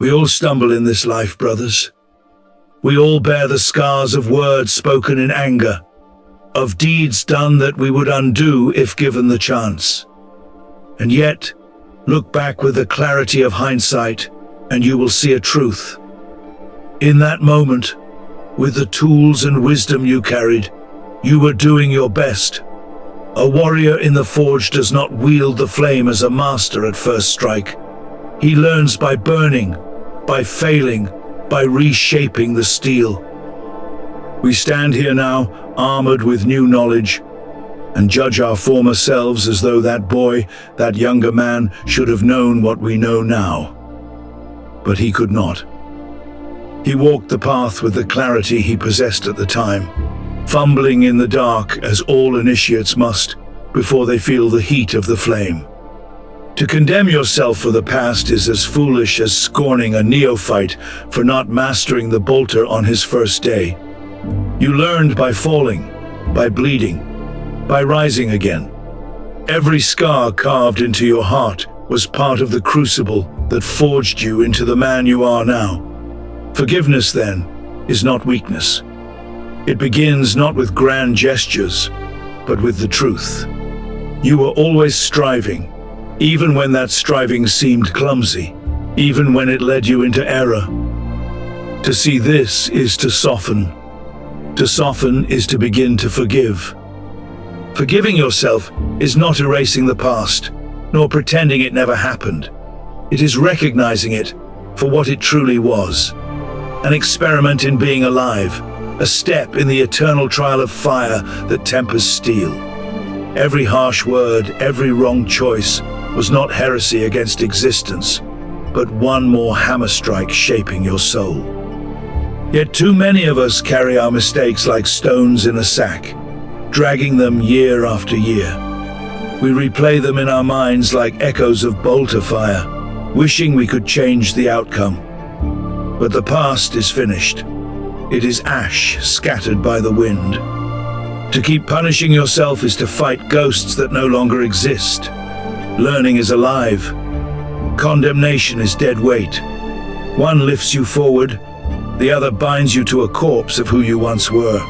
We all stumble in this life, brothers. We all bear the scars of words spoken in anger, of deeds done that we would undo if given the chance. And yet, look back with the clarity of hindsight, and you will see a truth. In that moment, with the tools and wisdom you carried, you were doing your best. A warrior in the forge does not wield the flame as a master at first strike. He learns by burning, by failing, by reshaping the steel. We stand here now, armored with new knowledge, and judge our former selves as though that boy, that younger man, should have known what we know now. But he could not. He walked the path with the clarity he possessed at the time, fumbling in the dark as all initiates must before they feel the heat of the flame. To condemn yourself for the past is as foolish as scorning a neophyte for not mastering the bolter on his first day. You learned by falling, by bleeding, by rising again. Every scar carved into your heart was part of the crucible that forged you into the man you are now. Forgiveness, then, is not weakness. It begins not with grand gestures, but with the truth. You were always striving, even when that striving seemed clumsy, even when it led you into error. To see this is to soften. To soften is to begin to forgive. Forgiving yourself is not erasing the past, nor pretending it never happened. It is recognizing it for what it truly was. An experiment in being alive, a step in the eternal trial of fire that tempers steel. Every harsh word, every wrong choice was not heresy against existence, but one more hammer strike shaping your soul. Yet too many of us carry our mistakes like stones in a sack, dragging them year after year. We replay them in our minds like echoes of bolter fire, wishing we could change the outcome. But the past is finished. It is ash scattered by the wind. To keep punishing yourself is to fight ghosts that no longer exist. Learning is alive. Condemnation is dead weight. One lifts you forward, the other binds you to a corpse of who you once were.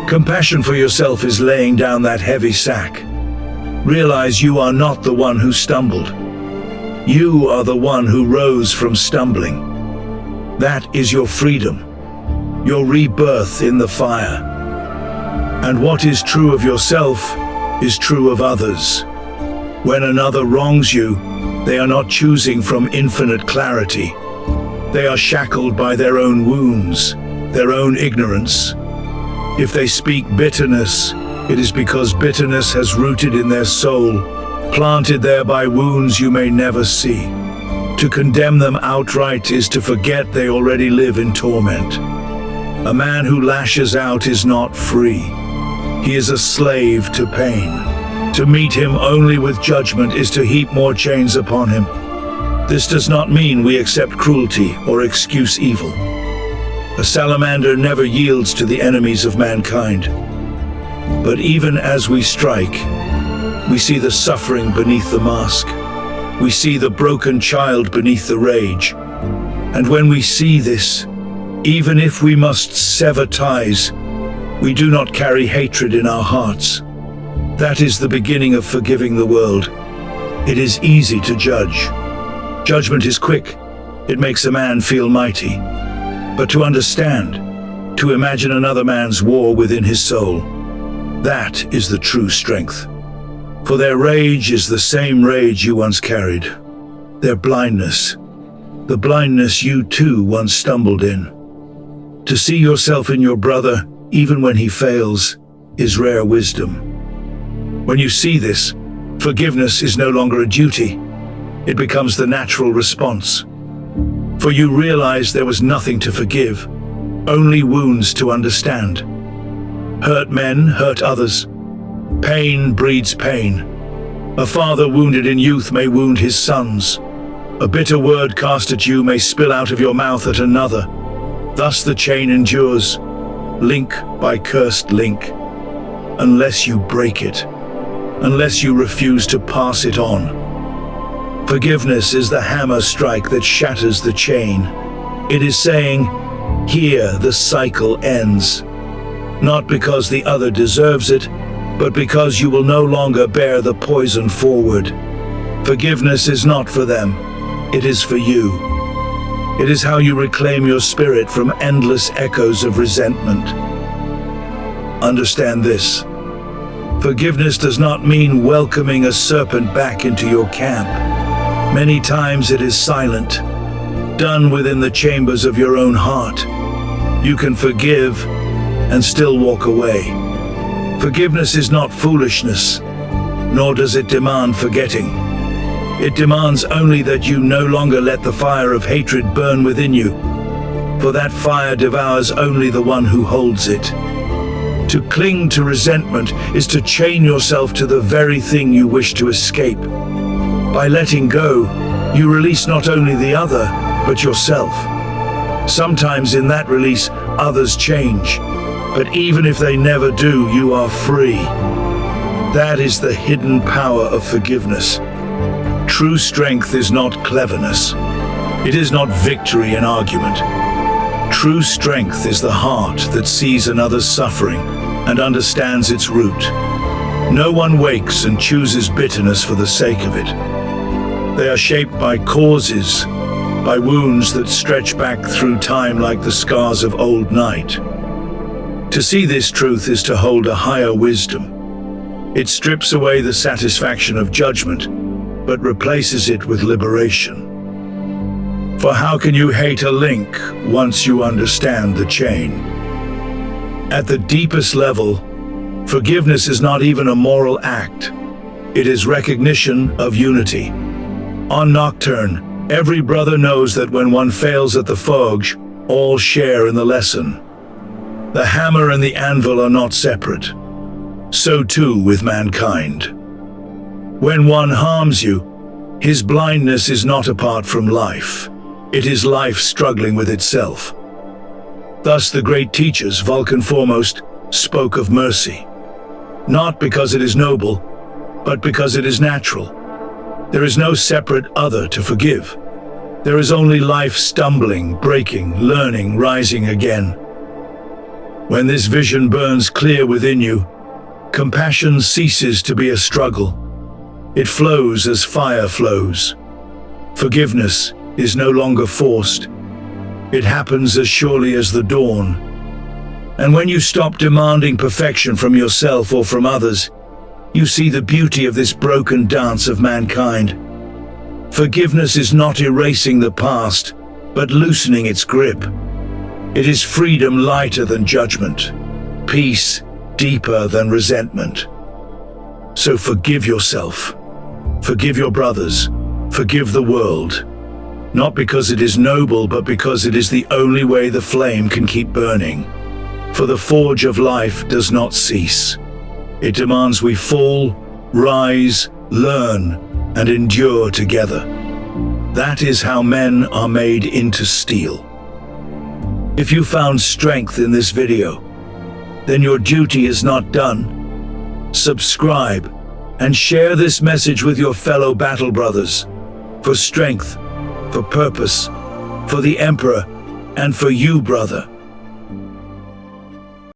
Compassion for yourself is laying down that heavy sack. Realize you are not the one who stumbled. You are the one who rose from stumbling. That is your freedom, your rebirth in the fire. And what is true of yourself is true of others. When another wrongs you, they are not choosing from infinite clarity. They are shackled by their own wounds, their own ignorance. If they speak bitterness, it is because bitterness has rooted in their soul, planted there by wounds you may never see. To condemn them outright is to forget they already live in torment. A man who lashes out is not free. He is a slave to pain. To meet him only with judgment is to heap more chains upon him. This does not mean we accept cruelty or excuse evil. A salamander never yields to the enemies of mankind. But even as we strike, we see the suffering beneath the mask. We see the broken child beneath the rage. And when we see this, even if we must sever ties, we do not carry hatred in our hearts. That is the beginning of forgiving the world. It is easy to judge. Judgment is quick. It makes a man feel mighty. But to understand, to imagine another man's war within his soul, that is the true strength. For their rage is the same rage you once carried. Their blindness, the blindness you too once stumbled in. To see yourself in your brother, even when he fails, is rare wisdom. When you see this, forgiveness is no longer a duty. It becomes the natural response. For you realize there was nothing to forgive, only wounds to understand. Hurt men hurt others. Pain breeds pain. A father wounded in youth may wound his sons. A bitter word cast at you may spill out of your mouth at another. Thus the chain endures, link by cursed link, unless you break it, unless you refuse to pass it on. Forgiveness is the hammer strike that shatters the chain. It is saying, here the cycle ends. Not because the other deserves it, but because you will no longer bear the poison forward. Forgiveness is not for them, it is for you. It is how you reclaim your spirit from endless echoes of resentment. Understand this. Forgiveness does not mean welcoming a serpent back into your camp. Many times it is silent, done within the chambers of your own heart. You can forgive and still walk away. Forgiveness is not foolishness, nor does it demand forgetting. It demands only that you no longer let the fire of hatred burn within you, for that fire devours only the one who holds it. To cling to resentment is to chain yourself to the very thing you wish to escape. By letting go, you release not only the other, but yourself. Sometimes in that release, others change. But even if they never do, you are free. That is the hidden power of forgiveness. True strength is not cleverness. It is not victory in argument. True strength is the heart that sees another's suffering and understands its root. No one wakes and chooses bitterness for the sake of it. They are shaped by causes, by wounds that stretch back through time like the scars of old night. To see this truth is to hold a higher wisdom. It strips away the satisfaction of judgment, but replaces it with liberation. For how can you hate a link once you understand the chain? At the deepest level, forgiveness is not even a moral act. It is recognition of unity. On Nocturne, every brother knows that when one fails at the forge, all share in the lesson. The hammer and the anvil are not separate. So too with mankind. When one harms you, his blindness is not apart from life. It is life struggling with itself. Thus the great teachers, Vulkan foremost, spoke of mercy. Not because it is noble, but because it is natural. There is no separate other to forgive. There is only life stumbling, breaking, learning, rising again. When this vision burns clear within you, compassion ceases to be a struggle. It flows as fire flows. Forgiveness is no longer forced. It happens as surely as the dawn. And when you stop demanding perfection from yourself or from others, you see the beauty of this broken dance of mankind. Forgiveness is not erasing the past, but loosening its grip. It is freedom lighter than judgment, peace deeper than resentment. So forgive yourself, forgive your brothers, forgive the world. Not because it is noble, but because it is the only way the flame can keep burning. For the forge of life does not cease. It demands we fall, rise, learn, and endure together. That is how men are made into steel. If you found strength in this video, then your duty is not done. Subscribe and share this message with your fellow battle brothers. For strength, for purpose, for the Emperor, and for you, brother.